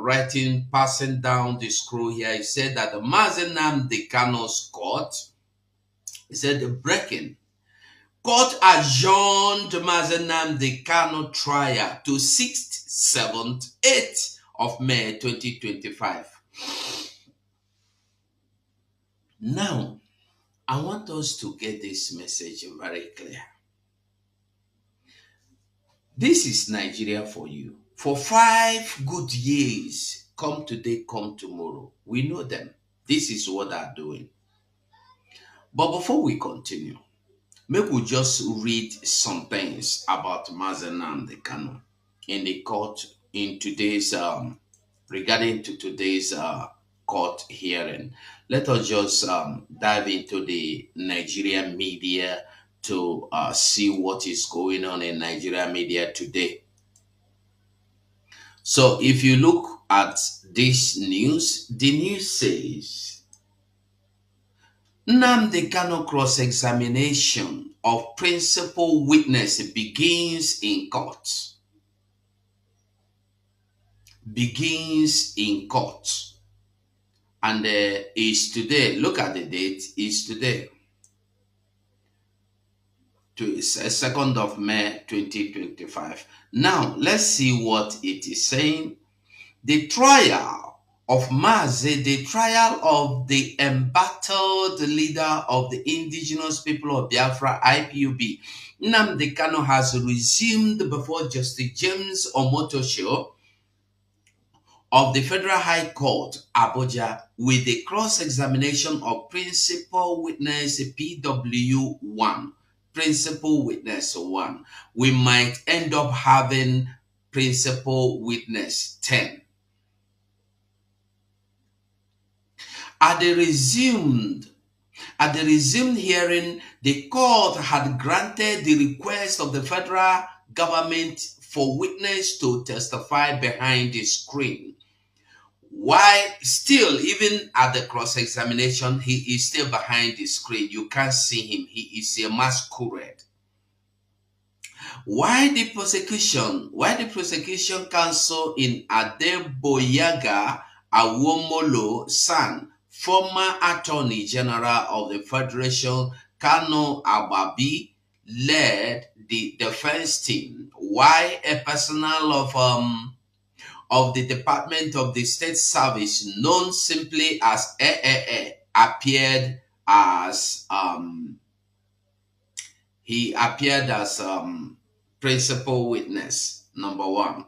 writing, passing down the scroll here. He said that the Mazi Nnamdi Kanu's court, he said the breaking. Court adjourned Mazi Nnamdi Kanu trial to 6th, 7th, 8th of May 2025. Now, I want us to get this message very clear. This is Nigeria for you. For 5 good years, come today, come tomorrow. We know them. This is what they're doing. But before we continue, maybe we just read some things about Mazi Nnamdi Kanu in the court in today's regarding to today's court hearing. Let us just dive into the Nigerian media to see what is going on in Nigerian media today. So if you look at this news, the news says Nnamdi Kanu cross-examination of principal witness begins in court. Begins in court. And is today, look at the date, is today. To 2nd of May 2025. Now, let's see what it is saying. The trial of Mazi, the trial of the embattled leader of the indigenous people of Biafra, IPOB, Nnamdi Kanu, has resumed before Justice James Omotosho of the Federal High Court, Abuja, with the cross-examination of principal witness PW1. Principal witness 1. We might end up having principal witness 10. At the resumed hearing, the court had granted the request of the federal government for witness to testify behind the screen. While still, even at the cross-examination, he is still behind the screen. You can't see him. He is a masquerade. Why the prosecution counsel in Adeboyaga Awomolo San, former Attorney General of the Federation, Kanu Ababi, led the defense team, while a personnel of the Department of the State Service, known simply as AAA, appeared as principal witness number 1.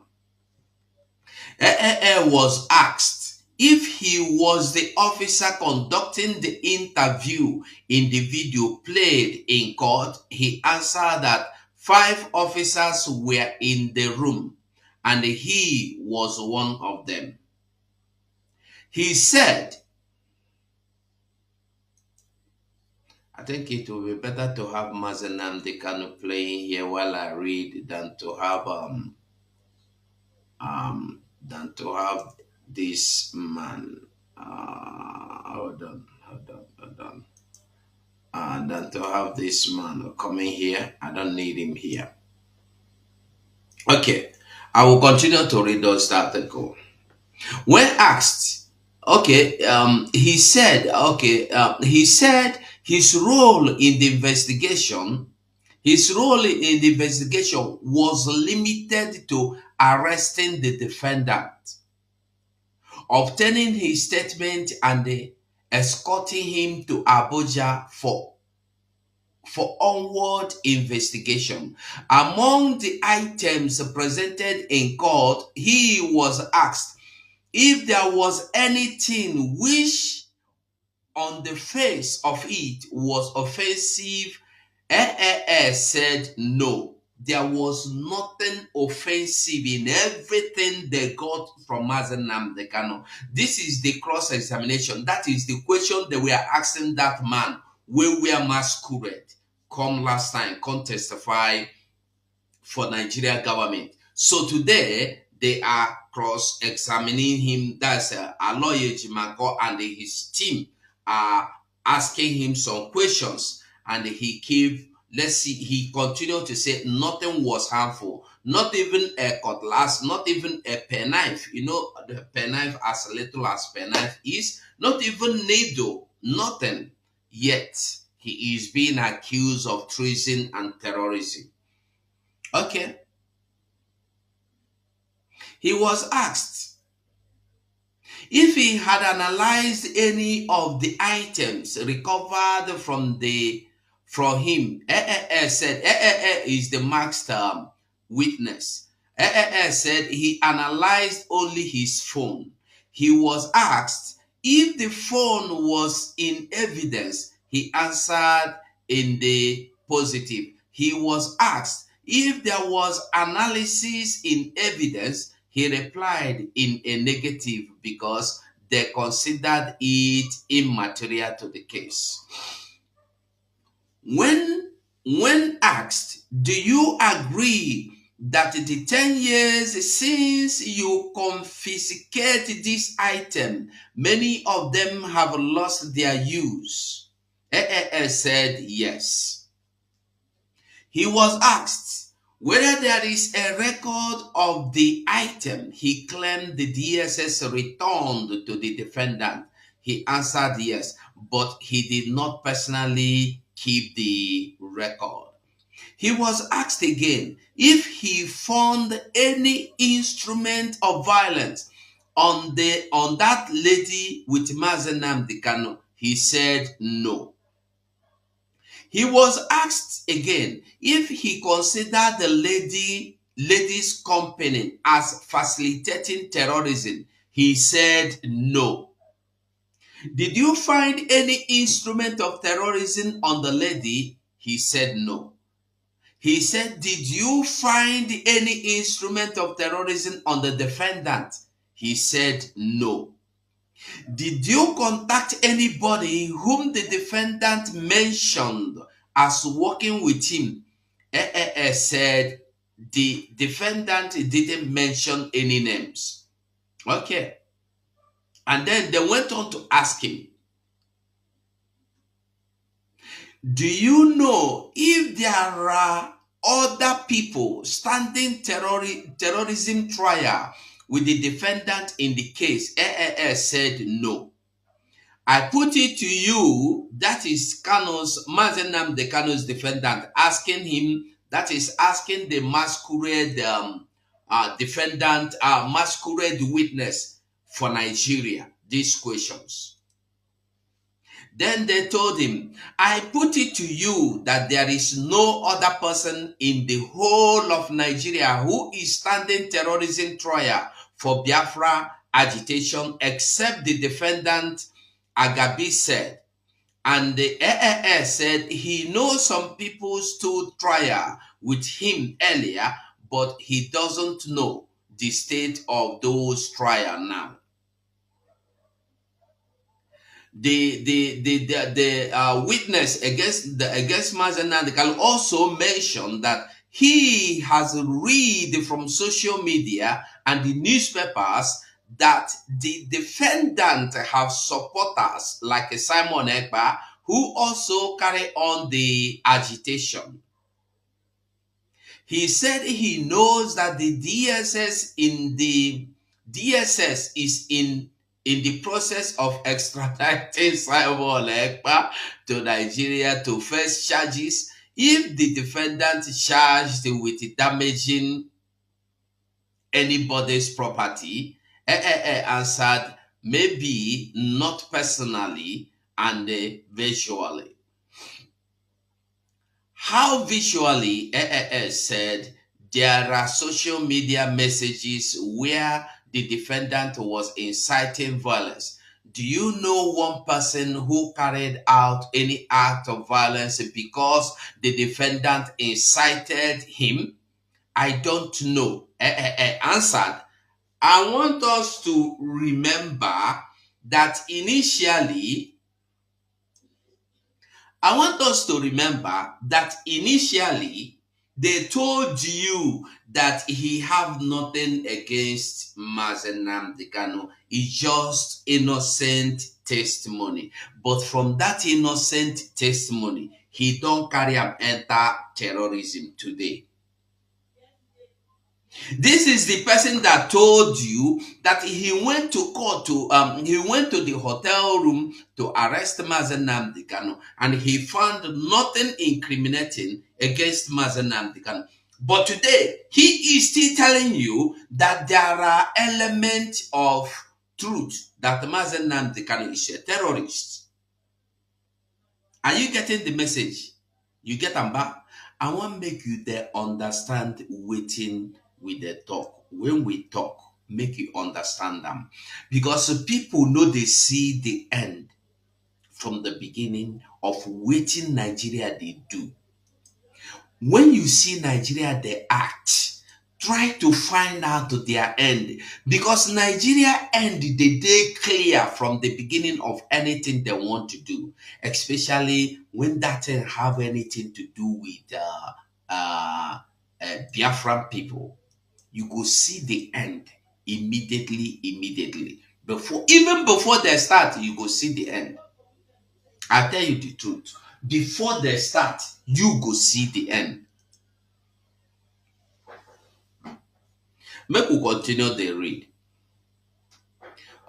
AAA was asked if he was the officer conducting the interview in the video played in court. He answered that 5 officers were in the room, and he was one of them. He said, I think it will be better to have Mazi Nnamdi Kanu playing here while I read than to have this man. Hold on. Than to have this man coming here. I don't need him here. Okay. I will continue to read those article. When asked, he said his role in the investigation was limited to arresting the defendant, obtaining his statement, and escorting him to Abuja for onward investigation. Among the items presented in court, he was asked if there was anything which on the face of it was offensive. AAS said no. There was nothing offensive in everything they got from Mazi Nnamdi Kanu. This is the cross-examination. That is the question they were asking that man. We were masquerade. Come last time, come testify for Nigeria government. So today, they are cross-examining him. That's Aloye Jimako and his team are asking him some questions. And he continued to say nothing was harmful. not even a cutlass, not even a penknife. You know, the penknife, as little as penknife is, not even needle, nothing. Yet he is being accused of treason and terrorism. Okay. He was asked if he had analyzed any of the items recovered from him. Said is the masked witness. Said he analyzed only his phone. He was asked if the phone was in evidence. He answered in the positive. He was asked if there was analysis in evidence. He replied in a negative because they considered it immaterial to the case. When asked, do you agree that the 10 years since you confiscate this item, many of them have lost their use? Said yes. He was asked whether there is a record of the item he claimed the DSS returned to the defendant. He answered yes, but he did not personally keep the record. He was asked again if he found any instrument of violence on that lady with Mazenam Dikano. He said no. He was asked again if he considered the lady's company as facilitating terrorism. He said no. Did you find any instrument of terrorism on the lady? He said no. He said, did you find any instrument of terrorism on the defendant? He said no. Did you contact anybody whom the defendant mentioned as working with him? Said the defendant didn't mention any names. Okay. And then they went on to ask him, do you know if there are other people standing terrorism trial with the defendant in the case? Said no. I put it to you, that is Mazenam the Kano's defendant, asking him, that is asking the masquerade defendant, masquerade witness for Nigeria, these questions. Then they told him, I put it to you that there is no other person in the whole of Nigeria who is standing terrorism trial for Biafra agitation except the defendant. Agabi said, and the AAS said he knows some people stood trial with him earlier, but he doesn't know the state of those trial now. The witness against Mazenand can also mention that he has read from social media and the newspapers that the defendant have supporters like Simon Ekpa who also carry on the agitation. He said he knows that the DSS is in the process of extraditing Simon Ekpa to Nigeria to face charges if the defendant charged with damaging anybody's property. Answered maybe not personally and visually. How visually? Said there are social media messages where the defendant was inciting violence. Do you know one person who carried out any act of violence because the defendant incited him? I don't know. Answered, I want us to remember that initially they told you that he have nothing against Mazenam Dikano. It's just innocent testimony. But from that innocent testimony, he don't carry and enter terrorism today. This is the person that told you that he went to court to he went to the hotel room to arrest Mazen Nnamdi Kanu, and he found nothing incriminating against Mazen Nnamdi Kanu. But today he is still telling you that there are elements of truth that Mazen Nnamdi Kanu is a terrorist. Are you getting the message? You get them back? I want make you there understand waiting with the talk. When we talk, make you understand them. Because people know they see the end from the beginning of waiting Nigeria they do. When you see Nigeria they act, try to find out their end, because Nigeria end the day clear from the beginning of anything they want to do, especially when that thing have anything to do with Biafran people. You go see the end immediately before, even before they start, you go see the end. I tell you the truth, before they start, you go see the end. Make we continue the read.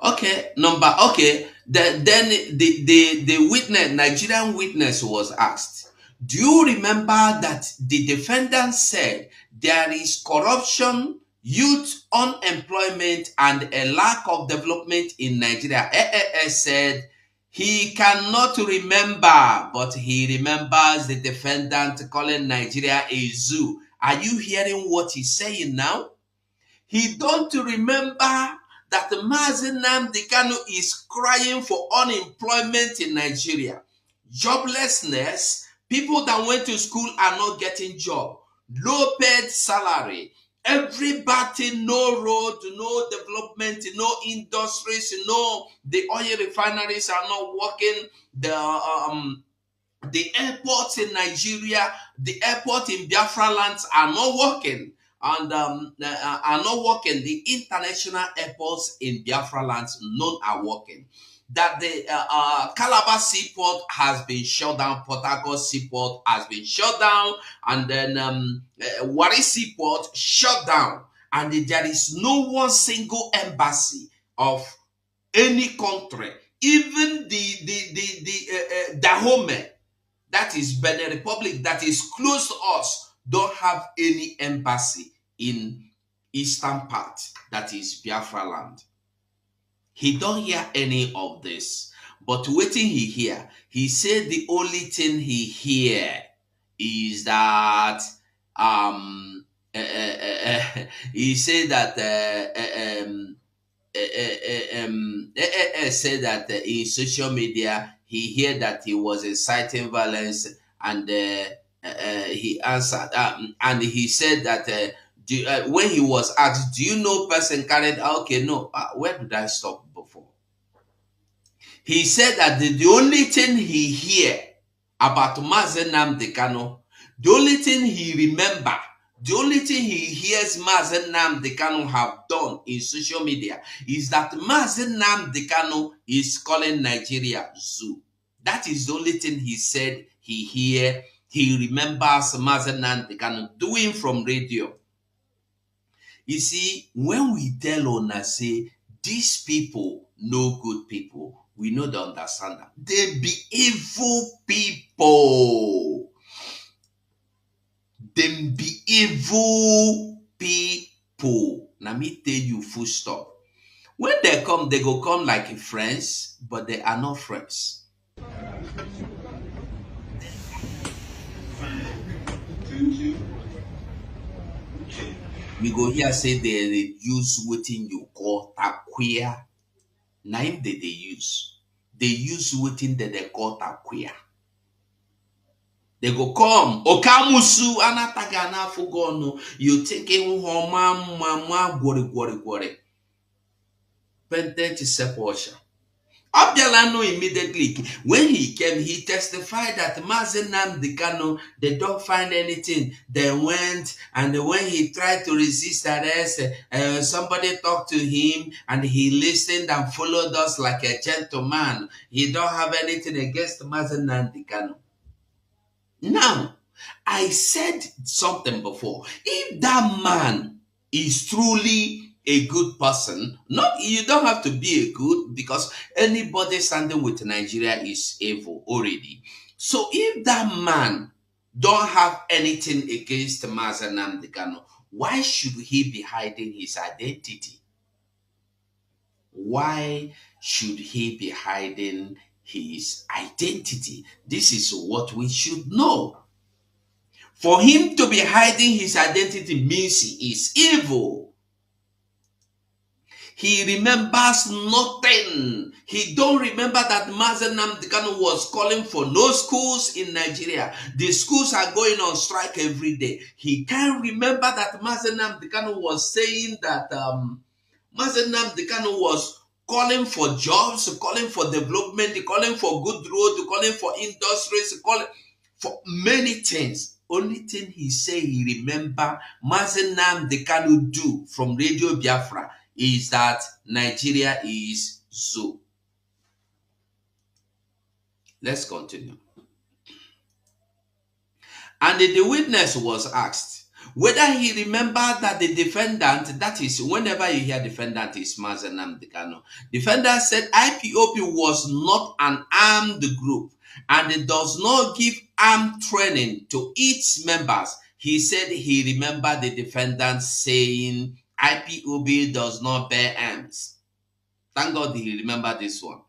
Then the witness, Nigerian witness, was asked, do you remember that the defendant said there is corruption, youth unemployment, and a lack of development in Nigeria? Said he cannot remember, but he remembers the defendant calling Nigeria a zoo. Are you hearing what he's saying now? He don't remember that Mazen Nnamdi Kanu is crying for unemployment in Nigeria, joblessness, people that went to school are not getting job, low paid salary, everybody, no road, no development, no industries, no, the oil refineries are not working, the airports in Nigeria, the airport in Biafra lands are not working, and are not working. The international airports in Biafra lands, none are working. That the Calabar seaport has been shut down, Port Harcourt seaport has been shut down, and then Warri seaport shut down, and there is no one single embassy of any country, even the Dahomey, that is Benin Republic, that is close to us, don't have any embassy in eastern part, that is Biafra land. He don't hear any of this. But waiting he hear, he said the only thing he hear is that he said that said that in social media he heard that he was inciting violence, and he answered, and he said that when he was asked, do you know person carried, okay, no, where did I stop before? He said that the only thing he hear about Mazen Nnamdi Kanu, the only thing he remember, the only thing he hears Mazen Nnamdi Kanu have done in social media is that Mazen Nnamdi Kanu is calling Nigeria zoo. That is the only thing he said he hear. He remembers Mazen Nnamdi Kanu doing from radio. You see, when we tell Ona say these people no good people, we know they understand that. They be evil people. Them be evil people. Let me tell you full stop. When they come, they go come like friends, but they are not friends. We go here say they use wetin you call taquia. Name that they use. They use wetin that they call taquia. They go come okamusu anataga na fugono. You thinking mama gwori. Pentent sepulture. Abialano immediately, when he came, he testified that Mazen Nnamdi Kanu, they don't find anything. They went, and when he tried to resist arrest, somebody talked to him, and he listened and followed us like a gentleman. He don't have anything against Mazen Nnamdi Kanu. Now, I said something before. If that man is truly a good person. Not, you don't have to be a good, because anybody standing with Nigeria is evil already. So if that man don't have anything against Mazen Nnamdi Kanu, why should he be hiding his identity? Why should he be hiding his identity? This is what we should know. For him to be hiding his identity means he is evil. He remembers nothing. He don't remember that Mazen Nnamdi Kanu was calling for no schools in Nigeria. The schools are going on strike every day. He can't remember that Mazen Nnamdi Kanu was saying that Mazen Nnamdi Kanu was calling for jobs, calling for development, calling for good road, calling for industries, calling for many things. Only thing he say he remember Mazen Nnamdi Kanu do from Radio Biafra is that Nigeria is zoo. Let's continue. And the witness was asked whether he remembered that the defendant, that is, whenever you hear defendant, is Mazen Nnamdi Kanu. Defendant said IPOB was not an armed group and it does not give armed training to its members. He said he remembered the defendant saying IPOB does not bear arms. Thank God he remembered this one.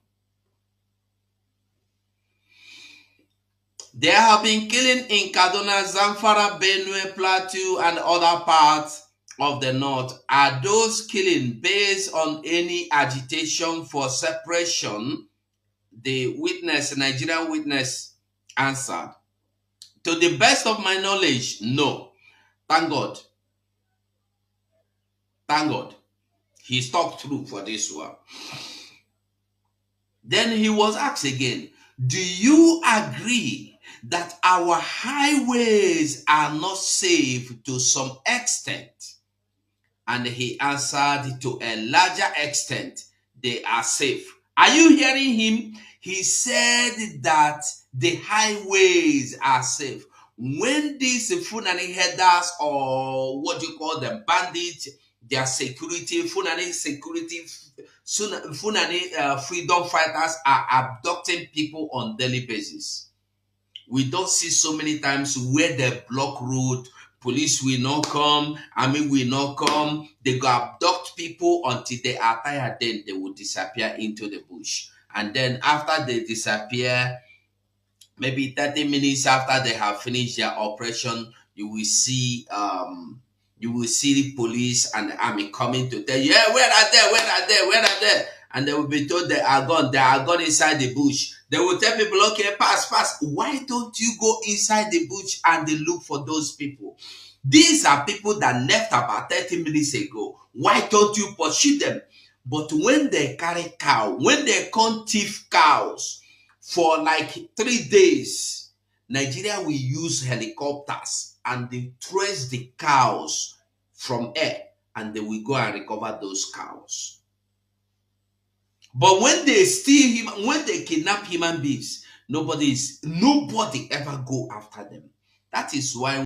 There have been killing in Kaduna, Zamfara, Benue, Plateau, and other parts of the north. Are those killing based on any agitation for separation? The witness, Nigerian witness, answered. To the best of my knowledge, no. Thank God. Thank God. He stuck through for this one. Then he was asked again, do you agree that our highways are not safe to some extent? And he answered, to a larger extent, they are safe. Are you hearing him? He said that the highways are safe. When these Funani headers, or what do you call them, bandits, their security, Funani security, Funani freedom fighters are abducting people on daily basis. We don't see so many times where they block road, police will not come, army will not come. They go abduct people until they are tired, then they will disappear into the bush. And then after they disappear, maybe 30 minutes after they have finished their operation, you will see the police and the army coming to tell you, yeah, where are they? Where are they? Where are they? And they will be told they are gone. They are gone inside the bush. They will tell people, okay, pass, pass. Why don't you go inside the bush and they look for those people? These are people that left about 30 minutes ago. Why don't you pursue them? But when they carry cow, when they come thief cows for like 3 days, Nigeria will use helicopters and they trace the cows from air and they will go and recover those cows. But when they steal him, when they kidnap human beings, nobody ever go after them. That is why